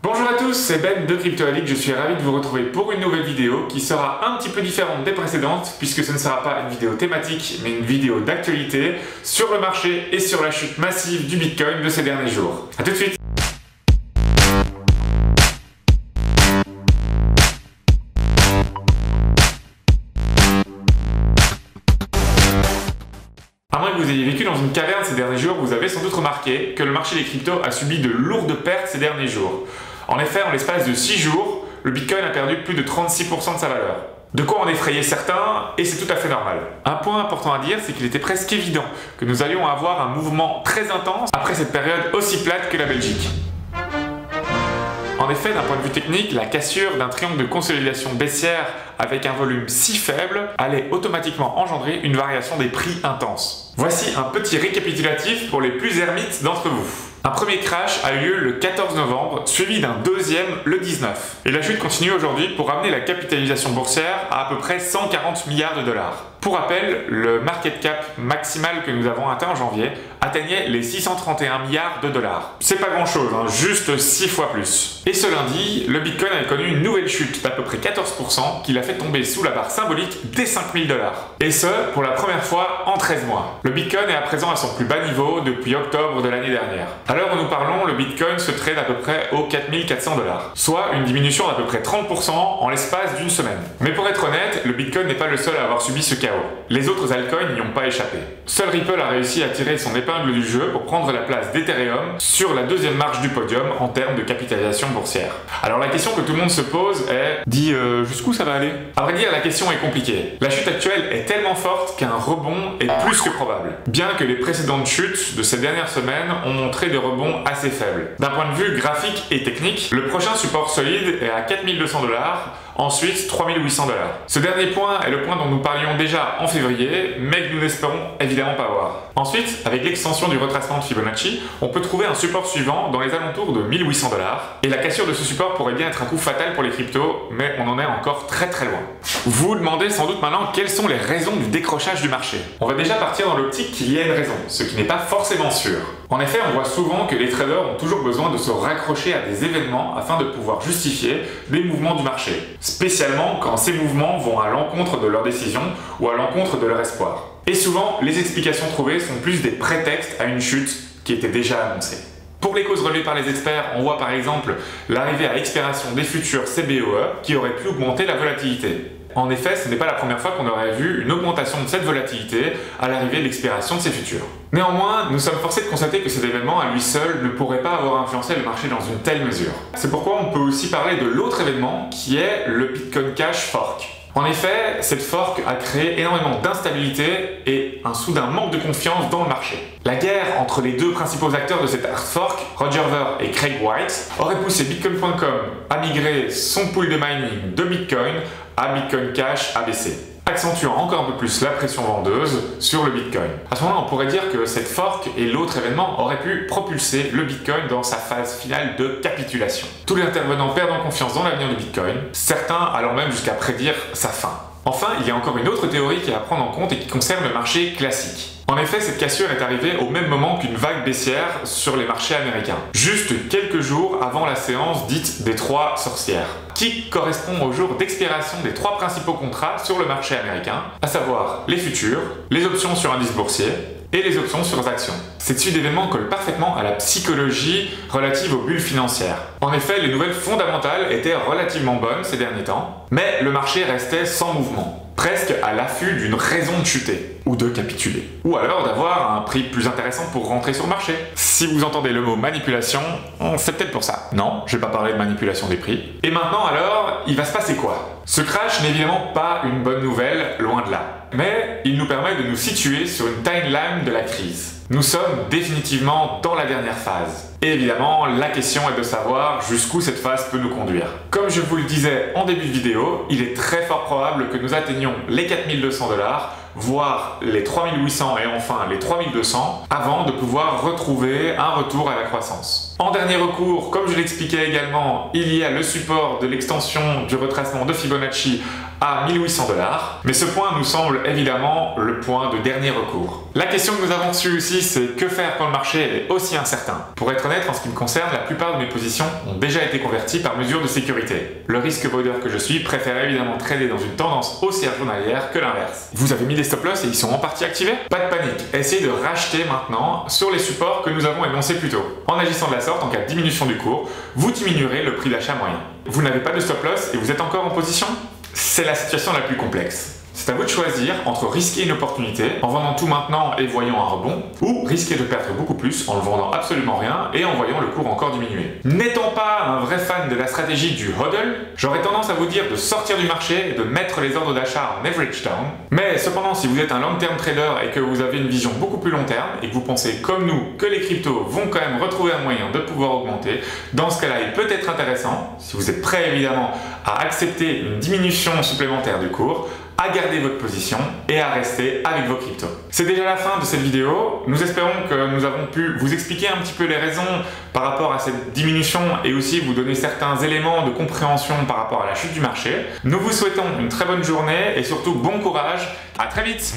Bonjour à tous, c'est Ben de Cryptoaddict, je suis ravi de vous retrouver pour une nouvelle vidéo qui sera un petit peu différente des précédentes puisque ce ne sera pas une vidéo thématique mais une vidéo d'actualité sur le marché et sur la chute massive du Bitcoin de ces derniers jours. A tout de suite. À moins que vous ayez vécu dans une caverne ces derniers jours, vous avez sans doute remarqué que le marché des cryptos a subi de lourdes pertes ces derniers jours. En effet, en l'espace de 6 jours, le Bitcoin a perdu plus de 36% de sa valeur. De quoi en effrayer certains, et c'est tout à fait normal. Un point important à dire, c'est qu'il était presque évident que nous allions avoir un mouvement très intense après cette période aussi plate que la Belgique. En effet, d'un point de vue technique, la cassure d'un triangle de consolidation baissière avec un volume si faible allait automatiquement engendrer une variation des prix intense. Voici un petit récapitulatif pour les plus ermites d'entre vous. Un premier crash a eu lieu le 14 novembre, suivi d'un deuxième le 19. Et la chute continue aujourd'hui pour ramener la capitalisation boursière à peu près 140 milliards de dollars. Pour rappel, le market cap maximal que nous avons atteint en janvier atteignait les 631 milliards de dollars. C'est pas grand chose, juste 6 fois plus. Et ce lundi, le Bitcoin a connu une nouvelle chute d'à peu près 14% qui l'a fait tomber sous la barre symbolique des 5000 dollars. Et ce, pour la première fois en 13 mois. Le Bitcoin est à présent à son plus bas niveau depuis octobre de l'année dernière. À l'heure où nous parlons, le Bitcoin se trade à peu près aux 4400 dollars, soit une diminution d'à peu près 30% en l'espace d'une semaine. Mais pour être honnête, le Bitcoin n'est pas le seul à avoir subi ce chaos. Les autres altcoins n'y ont pas échappé. Seul Ripple a réussi à tirer son épingle du jeu pour prendre la place d'Ethereum sur la deuxième marche du podium en termes de capitalisation boursière. Alors la question que tout le monde se pose est jusqu'où ça va aller? À vrai dire, la question est compliquée. La chute actuelle est tellement forte qu'un rebond est plus que probable. Bien que les précédentes chutes de ces dernières semaines ont montré des rebonds assez faibles. D'un point de vue graphique et technique, le prochain support solide est à 4200 dollars. Ensuite, 3800 dollars. Ce dernier point est le point dont nous parlions déjà en février, mais que nous n'espérons évidemment pas voir. Ensuite, avec l'extension du retracement de Fibonacci, on peut trouver un support suivant dans les alentours de 1800 dollars. Et la cassure de ce support pourrait bien être un coup fatal pour les cryptos, mais on en est encore très loin. Vous vous demandez sans doute maintenant quelles sont les raisons du décrochage du marché. On va déjà partir dans l'optique qu'il y a une raison, ce qui n'est pas forcément sûr. En effet, on voit souvent que les traders ont toujours besoin de se raccrocher à des événements afin de pouvoir justifier des mouvements du marché. Spécialement quand ces mouvements vont à l'encontre de leurs décisions ou à l'encontre de leur espoir. Et souvent, les explications trouvées sont plus des prétextes à une chute qui était déjà annoncée. Pour les causes relevées par les experts, on voit par exemple l'arrivée à expiration des futurs CBOE qui aurait pu augmenter la volatilité. En effet, ce n'est pas la première fois qu'on aurait vu une augmentation de cette volatilité à l'arrivée de l'expiration de ces futurs. Néanmoins, nous sommes forcés de constater que cet événement à lui seul ne pourrait pas avoir influencé le marché dans une telle mesure. C'est pourquoi on peut aussi parler de l'autre événement qui est le Bitcoin Cash Fork. En effet, cette fork a créé énormément d'instabilité et un soudain manque de confiance dans le marché. La guerre entre les deux principaux acteurs de cette hard fork, Roger Ver et Craig White, aurait poussé Bitcoin.com à migrer son pool de mining de Bitcoin à Bitcoin Cash à baisser, accentuant encore un peu plus la pression vendeuse sur le Bitcoin. À ce moment-là, on pourrait dire que cette fork et l'autre événement auraient pu propulser le Bitcoin dans sa phase finale de capitulation. Tous les intervenants perdant confiance dans l'avenir du Bitcoin, certains allant même jusqu'à prédire sa fin. Enfin, il y a encore une autre théorie qui est à prendre en compte et qui concerne le marché classique. En effet, cette cassure est arrivée au même moment qu'une vague baissière sur les marchés américains, juste quelques jours avant la séance dite des 3 sorcières, qui correspond au jour d'expiration des 3 principaux contrats sur le marché américain, à savoir les futurs, les options sur indices boursiers et les options sur actions. Cette suite d'événements colle parfaitement à la psychologie relative aux bulles financières. En effet, les nouvelles fondamentales étaient relativement bonnes ces derniers temps, mais le marché restait sans mouvement, presque à l'affût d'une raison de chuter, ou de capituler, ou alors d'avoir un prix plus intéressant pour rentrer sur le marché. Si vous entendez le mot manipulation, c'est peut-être pour ça. Non, je vais pas parler de manipulation des prix. Et maintenant alors, il va se passer quoi? Ce crash n'est évidemment pas une bonne nouvelle, loin de là. Mais il nous permet de nous situer sur une timeline de la crise. Nous sommes définitivement dans la dernière phase. Et évidemment, la question est de savoir jusqu'où cette phase peut nous conduire. Comme je vous le disais en début de vidéo, il est très fort probable que nous atteignions les 4200 dollars, voire les 3800 et enfin les 3200, avant de pouvoir retrouver un retour à la croissance. En dernier recours, comme je l'expliquais également, il y a le support de l'extension du retracement de Fibonacci à 1800 $. Mais ce point nous semble évidemment le point de dernier recours. La question que nous avons reçue aussi, c'est que faire quand le marché est aussi incertain? Pour être honnête, en ce qui me concerne, la plupart de mes positions ont déjà été converties par mesure de sécurité. Le risque voider que je suis préfère évidemment trader dans une tendance haussière journalière que l'inverse. Vous avez mis des stop loss et ils sont en partie activés? Pas de panique, essayez de racheter maintenant sur les supports que nous avons énoncés plus tôt. En agissant de la sorte, en cas de diminution du cours, vous diminuerez le prix d'achat moyen. Vous n'avez pas de stop loss et vous êtes encore en position? C'est la situation la plus complexe. C'est à vous de choisir entre risquer une opportunité en vendant tout maintenant et voyant un rebond, ou risquer de perdre beaucoup plus en ne vendant absolument rien et en voyant le cours encore diminuer. N'étant pas un vrai fan de la stratégie du hodl, j'aurais tendance à vous dire de sortir du marché et de mettre les ordres d'achat en average down. Mais cependant, si vous êtes un long term trader et que vous avez une vision beaucoup plus long terme et que vous pensez comme nous que les cryptos vont quand même retrouver un moyen de pouvoir augmenter, dans ce cas-là, il peut être intéressant, si vous êtes prêt évidemment à accepter une diminution supplémentaire du cours, à garder votre position et à rester avec vos cryptos. C'est déjà la fin de cette vidéo. Nous espérons que nous avons pu vous expliquer un petit peu les raisons par rapport à cette diminution et aussi vous donner certains éléments de compréhension par rapport à la chute du marché. Nous vous souhaitons une très bonne journée et surtout bon courage. À très vite!